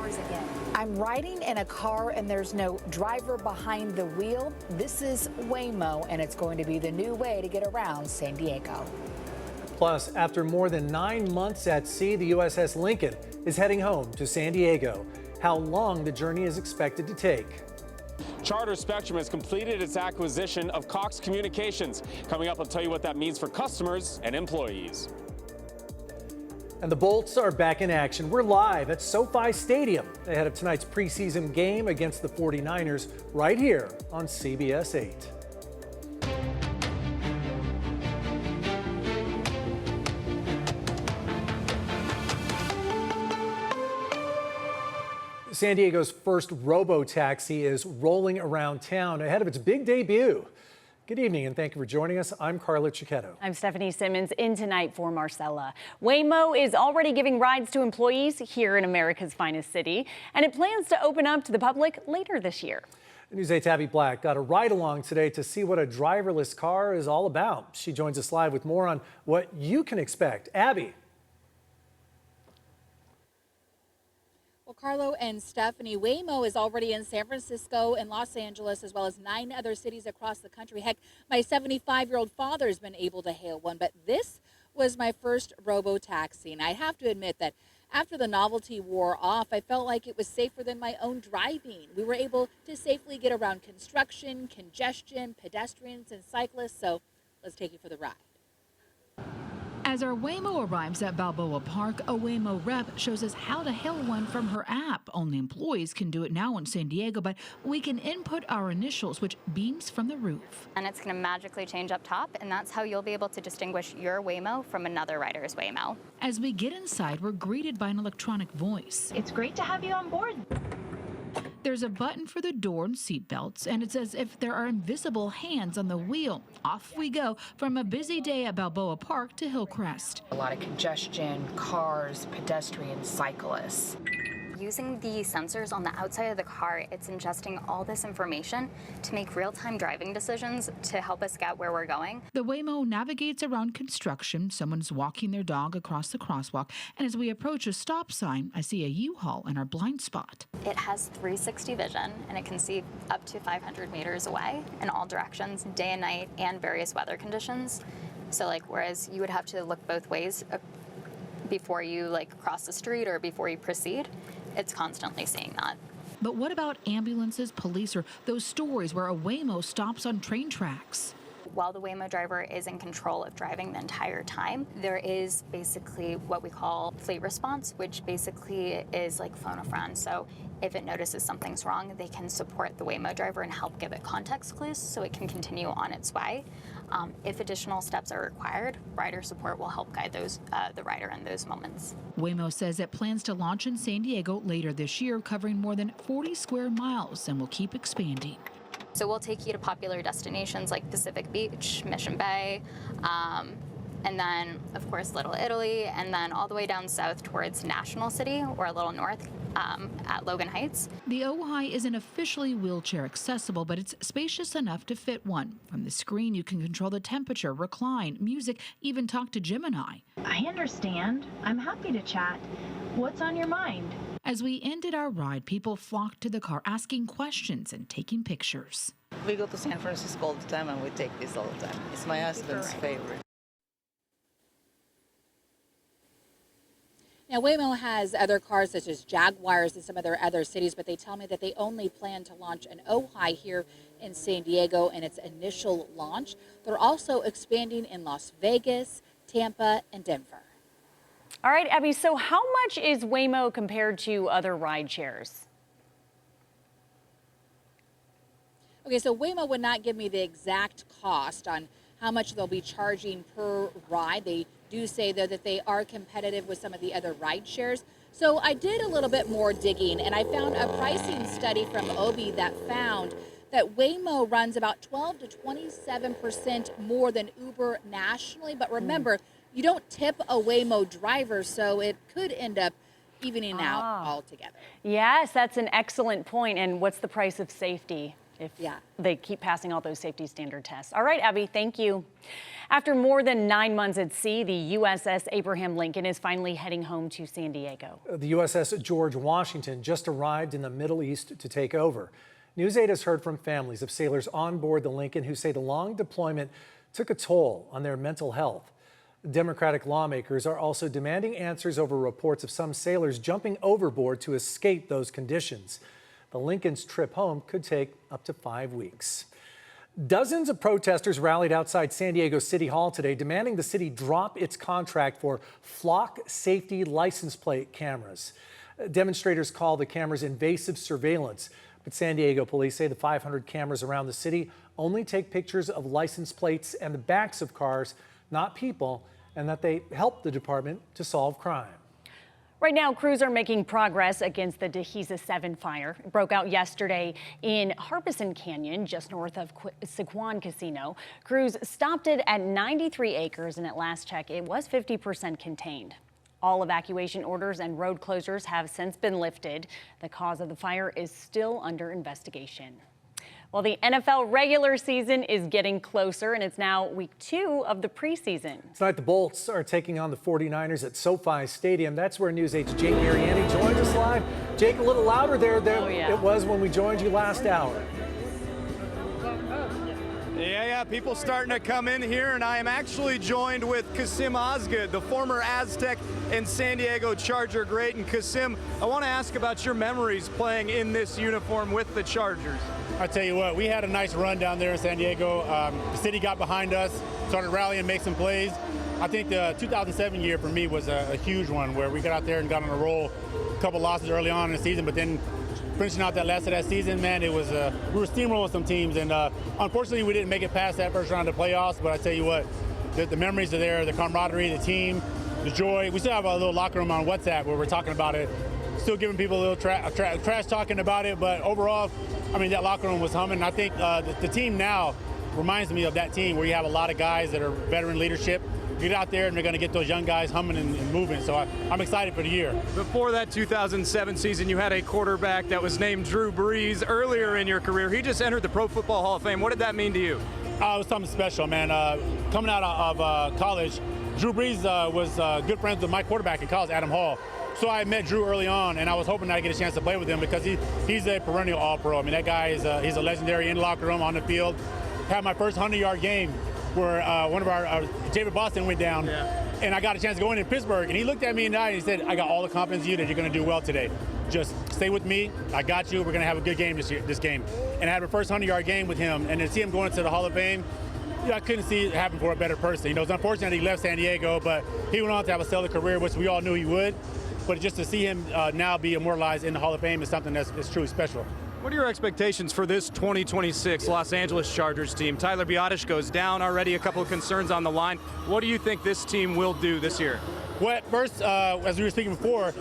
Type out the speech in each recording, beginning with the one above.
hours again. I'm riding in a car and there's no driver behind the wheel. This is Waymo, and it's going to be the new way to get around San Diego. Plus, after more than 9 months at sea, the USS Lincoln is heading home to San Diego. How long the journey is expected to take. Charter Spectrum has completed its acquisition of Cox Communications. Coming up, I'll tell you what that means for customers and employees. And the Bolts are back in action. We're live at SoFi Stadium ahead of tonight's preseason game against the 49ers right here on CBS 8. San Diego's first robo-taxi is rolling around town ahead of its big debut. Good evening and thank you for joining us. I'm Carla Cicchetto. I'm Stephanie Simmons, in tonight for Marcella. Waymo is already giving rides to employees here in America's finest city, and it plans to open up to the public later this year. News 8's Abby Black got a ride along today to see what a driverless car is all about. She joins us live with more on what you can expect. Abby. Well, Carlo and Stephanie, Waymo is already in San Francisco and Los Angeles, as well as 9 other cities across the country. Heck, my 75-year-old father's been able to hail one, but this was my first robo-taxi. And I have to admit that after the novelty wore off, I felt like it was safer than my own driving. We were able to safely get around construction, congestion, pedestrians, and cyclists. So let's take you for the ride. As our Waymo arrives at Balboa Park, a Waymo rep shows us how to hail one from her app. Only employees can do it now in San Diego, but we can input our initials, which beams from the roof. And it's going to magically change up top, and that's how you'll be able to distinguish your Waymo from another rider's Waymo. As we get inside, we're greeted by an electronic voice. It's great to have you on board. There's a button for the door and seat belts, and it's as if there are invisible hands on the wheel. Off we go from a busy day at Balboa Park to Hillcrest. A lot of congestion, cars, pedestrians, cyclists. Using the sensors on the outside of the car, it's ingesting all this information to make real-time driving decisions to help us get where we're going. The Waymo navigates around construction. Someone's walking their dog across the crosswalk, and as we approach a stop sign, I see a U-Haul in our blind spot. It has 360 vision, and it can see up to 500 meters away in all directions, day and night, and various weather conditions. So whereas you would have to look both ways before you cross the street or before you proceed, it's constantly seeing that. But what about ambulances, police, or those stories where a Waymo stops on train tracks? While the Waymo driver is in control of driving the entire time, there is basically what we call fleet response, which basically is like phone a friend. So if it notices something's wrong, they can support the Waymo driver and help give it context clues so it can continue on its way. If additional steps are required, rider support will help guide the rider in those moments. Waymo says it plans to launch in San Diego later this year, covering more than 40 square miles, and will keep expanding. So we'll take you to popular destinations like Pacific Beach, Mission Bay, and then, of course, Little Italy, and then all the way down south towards National City or a little north at Logan Heights. The Ojai isn't officially wheelchair accessible, but it's spacious enough to fit one. From the screen, you can control the temperature, recline, music, even talk to Gemini. I understand. I'm happy to chat. What's on your mind? As we ended our ride, people flocked to the car asking questions and taking pictures. We go to San Francisco all the time and we take this all the time. It's my husband's favorite. Now, Waymo has other cars such as Jaguars in some of their other cities, but they tell me that they only plan to launch an Ojai here in San Diego in its initial launch. They're also expanding in Las Vegas, Tampa, and Denver. All right, Abby, so how much is Waymo compared to other ride shares? Okay, so Waymo would not give me the exact cost on how much they'll be charging per ride. They do say, though, that they are competitive with some of the other ride shares. So I did a little bit more digging, and I found a pricing study from Obi that found that Waymo runs about 12 to 27% more than Uber nationally. But remember, you don't tip a Waymo driver, so it could end up evening out altogether. Yes, that's an excellent point. And what's the price of safety? if they keep passing all those safety standard tests. All right, Abby, thank you. After more than 9 months at sea, the USS Abraham Lincoln is finally heading home to San Diego. The USS George Washington just arrived in the Middle East to take over. News 8 has heard from families of sailors on board the Lincoln who say the long deployment took a toll on their mental health. Democratic lawmakers are also demanding answers over reports of some sailors jumping overboard to escape those conditions. The Lincoln's trip home could take up to 5 weeks. Dozens of protesters rallied outside San Diego City Hall today, demanding the city drop its contract for flock safety license plate cameras. Demonstrators call the cameras invasive surveillance, but San Diego police say the 500 cameras around the city only take pictures of license plates and the backs of cars, not people, and that they help the department to solve crime. Right now, crews are making progress against the Deiza 7 fire. It broke out yesterday in Harbison Canyon, just north of Sycuan Casino. Crews stopped it at 93 acres, and at last check, it was 50% contained. All evacuation orders and road closures have since been lifted. The cause of the fire is still under investigation. Well, the NFL regular season is getting closer, and it's now week 2 of the preseason. Tonight, the Bolts are taking on the 49ers at SoFi Stadium. That's where News 8's Jake Mariani joins us live. Jake, a little louder there than it was when we joined you last hour. Yeah, people starting to come in here, and I am actually joined with Kasim Osgood, the former Aztec and San Diego Charger great. And Kasim, I want to ask about your memories playing in this uniform with the Chargers. I tell you what, we had a nice run down there in San Diego. The city got behind us, started rallying, make some plays. I think the 2007 year for me was a huge one where we got out there and got on a roll. A couple losses early on in the season, but then finishing out that last of that season, man, it was we were steamrolling some teams, and unfortunately we didn't make it past that first round of playoffs. But I tell you what, the memories are there, the camaraderie, the team, the joy. We still have a little locker room on WhatsApp where we're talking about it, still giving people a little trash talking about it, but overall, I mean, that locker room was humming. I think the team now reminds me of that team where you have a lot of guys that are veteran leadership. Get out there and they're going to get those young guys humming and moving. So I'm excited for the year. Before that 2007 season, you had a quarterback that was named Drew Brees earlier in your career. He just entered the Pro Football Hall of Fame. What did that mean to you? It was something special, man. Coming out of college, Drew Brees was good friends with my quarterback in college, Adam Hall. So I met Drew early on, and I was hoping that I'd get a chance to play with him because he's a perennial All-Pro. I mean, that guy he's a legendary in the locker room, on the field. Had my first 100-yard game where one of our David Boston went down, and I got a chance to go in Pittsburgh, and he looked at me in the eye and he said, "I got all the confidence in you that you're going to do well today. Just stay with me. I got you. We're going to have a good game this game." And I had my first 100-yard game with him, and to see him going into the Hall of Fame, I couldn't see it happen for a better person. You know, it's unfortunate he left San Diego, but he went on to have a stellar career, which we all knew he would. But just to see him now be immortalized in the Hall of Fame is something that's truly special. What are your expectations for this 2026 Los Angeles Chargers team? Tyler Biadasz goes down already, a couple of concerns on the line. What do you think this team will do this year? Well, first, as we were speaking before,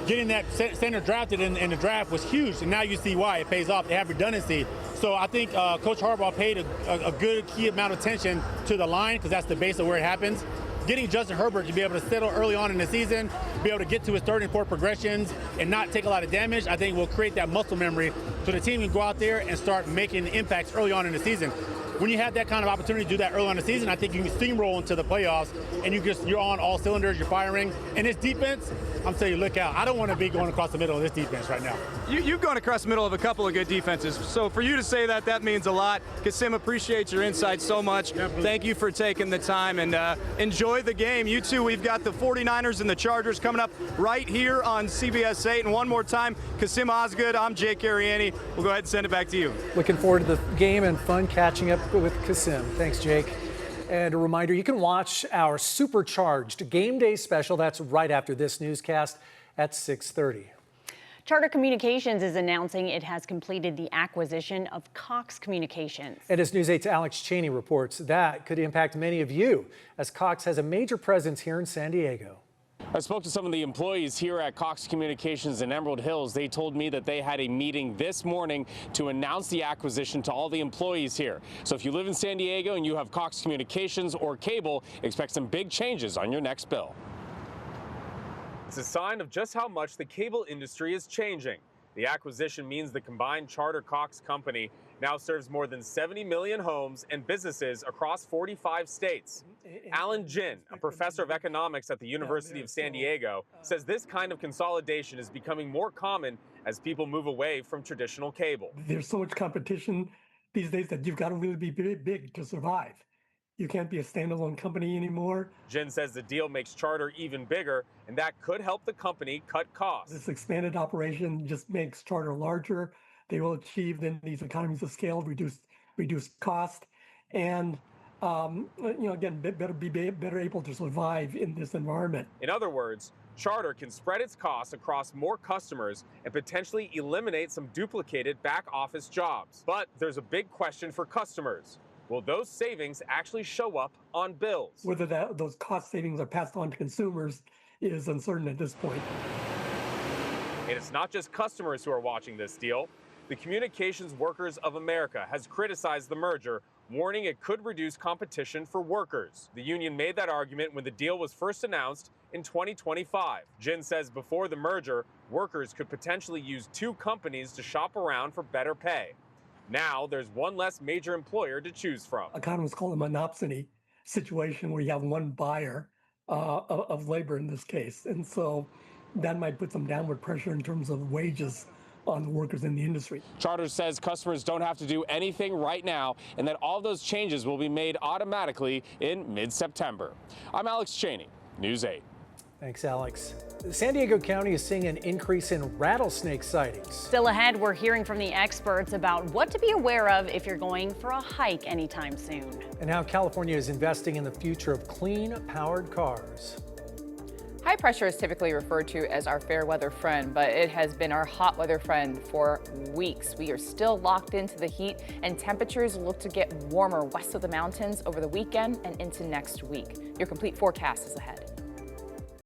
getting that center drafted in the draft was huge, and now you see why. It pays off. They have redundancy. So I think Coach Harbaugh paid a good key amount of attention to the line because that's the base of where it happens. Getting Justin Herbert to be able to settle early on in the season, be able to get to his third and fourth progressions and not take a lot of damage, I think will create that muscle memory so the team can go out there and start making impacts early on in the season. When you have that kind of opportunity to do that early on in the season, I think you can steamroll into the playoffs and you're on all cylinders, you're firing. And this defense, I'm telling you, look out. I don't want to be going across the middle of this defense right now. You've gone across the middle of a couple of good defenses. So for you to say that, that means a lot. Kasim, appreciate your insight so much. Thank you for taking the time and enjoy the game. You too, we've got the 49ers and the Chargers coming up right here on CBS 8. And one more time, Kasim Osgood, I'm Jake Ariani. We'll go ahead and send it back to you. Looking forward to the game and fun catching up with Kasim. Thanks, Jake. And a reminder, you can watch our supercharged game day special. That's right after this newscast at 6:30. Charter Communications is announcing it has completed the acquisition of Cox Communications. And as News 8's Alex Cheney reports, that could impact many of you, as Cox has a major presence here in San Diego. I spoke to some of the employees here at Cox Communications in Emerald Hills. They told me that they had a meeting this morning to announce the acquisition to all the employees here. So if you live in San Diego and you have Cox Communications or cable, expect some big changes on your next bill. It's a sign of just how much the cable industry is changing. The acquisition means the combined Charter Cox company now serves more than 70 million homes and businesses across 45 states. Alan Jin, a professor of economics at the University of San Diego, says this kind of consolidation is becoming more common as people move away from traditional cable. There's so much competition these days that you've got to really be big to survive. You can't be a standalone company anymore. Jin says the deal makes Charter even bigger, and that could help the company cut costs. This expanded operation just makes Charter larger. They will achieve then these economies of scale, reduce cost, and again, better able to survive in this environment. In other words, Charter can spread its costs across more customers and potentially eliminate some duplicated back office jobs. But there's a big question for customers. Will those savings actually show up on bills? Whether those cost savings are passed on to consumers is uncertain at this point. And it's not just customers who are watching this deal. The Communications Workers of America has criticized the merger, warning it could reduce competition for workers. The union made that argument when the deal was first announced in 2025. Jin says before the merger, workers could potentially use two companies to shop around for better pay. Now there's one less major employer to choose from. Economists call it a monopsony situation where you have one buyer of labor in this case. And so that might put some downward pressure in terms of wages on the workers in the industry. Charter says customers don't have to do anything right now and that all those changes will be made automatically in mid-September. I'm Alex Cheney, News 8. Thanks, Alex. San Diego County is seeing an increase in rattlesnake sightings. Still ahead, we're hearing from the experts about what to be aware of if you're going for a hike anytime soon. And how California is investing in the future of clean-powered cars. High pressure is typically referred to as our fair weather friend, but it has been our hot weather friend for weeks. We are still locked into the heat, and temperatures look to get warmer west of the mountains over the weekend and into next week. Your complete forecast is ahead.